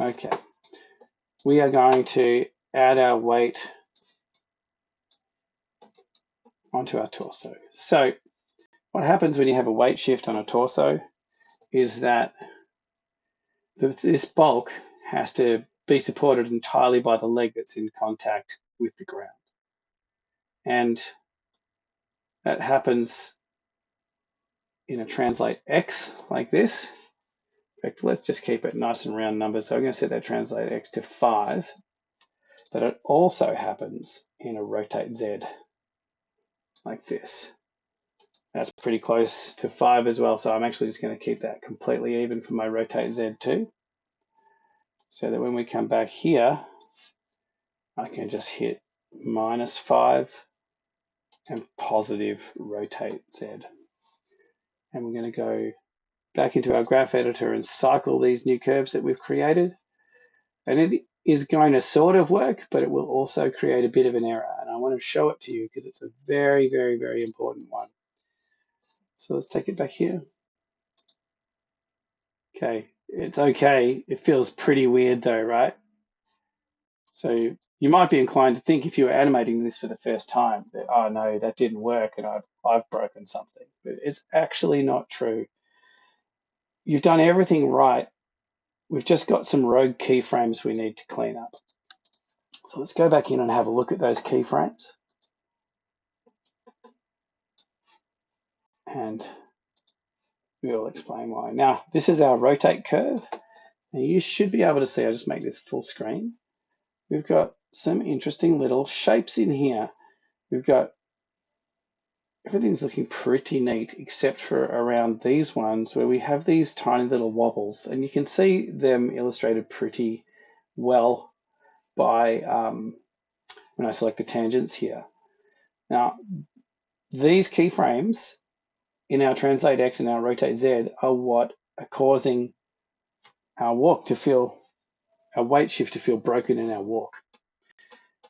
Okay, we are going to add our weight onto our torso. So what happens when you have a weight shift on a torso is that this bulk has to be supported entirely by the leg that's in contact with the ground. And that happens in a translate X like this. In fact, let's just keep it nice and round numbers. So I'm going to set that translate X to 5. But it also happens in a rotate Z like this. That's pretty close to 5 as well. So I'm actually just going to keep that completely even for my rotate Z too. So that when we come back here, I can just hit -5 and positive rotate Z. And we're going to go back into our graph editor and cycle these new curves that we've created. And it is going to sort of work, but it will also create a bit of an error. And I want to show it to you because it's a very, very, very important one. So let's take it back here. Okay, it's okay. It feels pretty weird though, right? So you might be inclined to think if you were animating this for the first time that, oh no, that didn't work and I've broken something. But it's actually not true. You've done everything right. We've just got some rogue keyframes we need to clean up. So let's go back in and have a look at those keyframes. And we'll explain why. Now, this is our rotate curve. And you should be able to see, I'll just make this full screen. We've got some interesting little shapes in here. We've got, everything's looking pretty neat except for around these ones where we have these tiny little wobbles. And you can see them illustrated pretty well by when I select the tangents here. Now, these keyframes in our translate X and our rotate Z are what are causing our walk to feel, our weight shift to feel broken in our walk.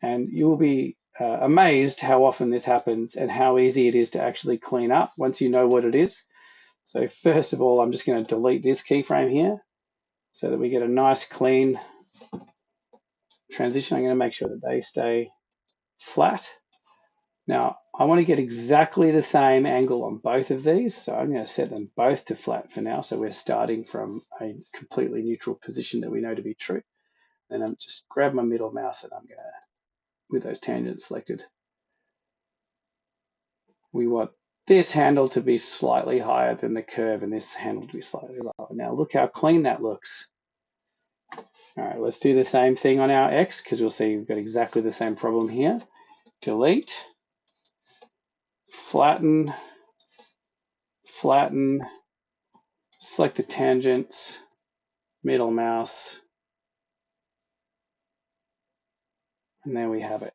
And you will be amazed how often this happens and how easy it is to actually clean up once you know what it is. So first of all, I'm just going to delete this keyframe here so that we get a nice clean transition. I'm going to make sure that they stay flat. Now, I want to get exactly the same angle on both of these, so I'm going to set them both to flat for now, so we're starting from a completely neutral position that we know to be true. And I'm just grab my middle mouse and I'm going to, with those tangents selected, we want this handle to be slightly higher than the curve and this handle to be slightly lower. Now look how clean that looks. All right, let's do the same thing on our X because we'll see we've got exactly the same problem here. Delete, flatten, flatten, select the tangents, middle mouse, and there we have it.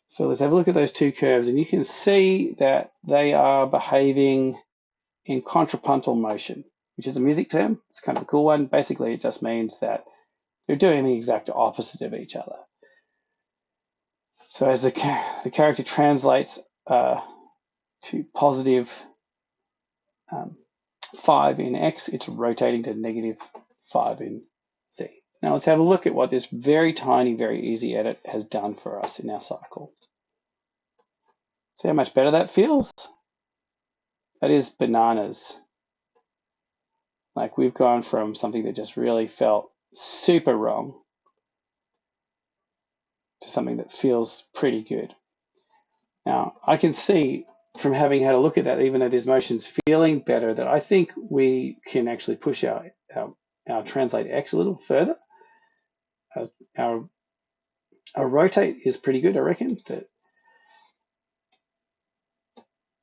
So let's have a look at those two curves, and you can see that they are behaving in contrapuntal motion, which is a music term. It's kind of a cool one. Basically, it just means that they're doing the exact opposite of each other. So as the character translates to positive 5 in X, it's rotating to -5 in Z. Now let's have a look at what this very tiny, very easy edit has done for us in our cycle. See how much better that feels? That is bananas. Like we've gone from something that just really felt super wrong to something that feels pretty good. Now I can see from having had a look at that, even though this motion's feeling better, that I think we can actually push our translate X a little further. Our rotate is pretty good, I reckon. That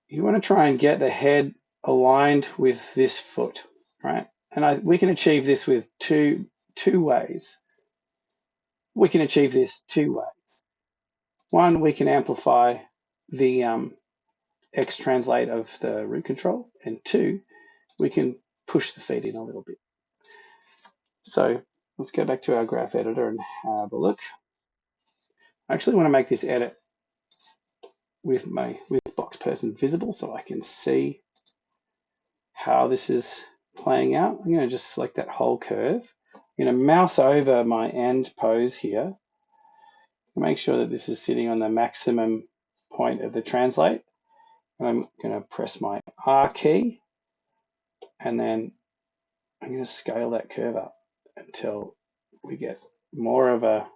you want to try and get the head aligned with this foot, right? And we can achieve this with two ways. We can achieve this 2 ways. One, we can amplify the X translate of the root control, and 2, we can push the feet in a little bit. So let's go back to our graph editor and have a look. I actually want to make this edit with boxPerson visible so I can see how this is playing out. I'm going to just select that whole curve. I'm going to mouse over my end pose here. Make sure that this is sitting on the maximum point of the translate. And I'm going to press my R key, and then I'm going to scale that curve up until we get more of a,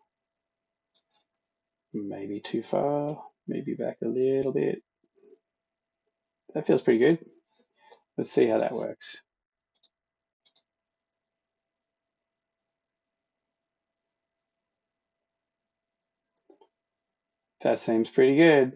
maybe too far, maybe back a little bit. That feels pretty good. Let's see how that works. That seems pretty good.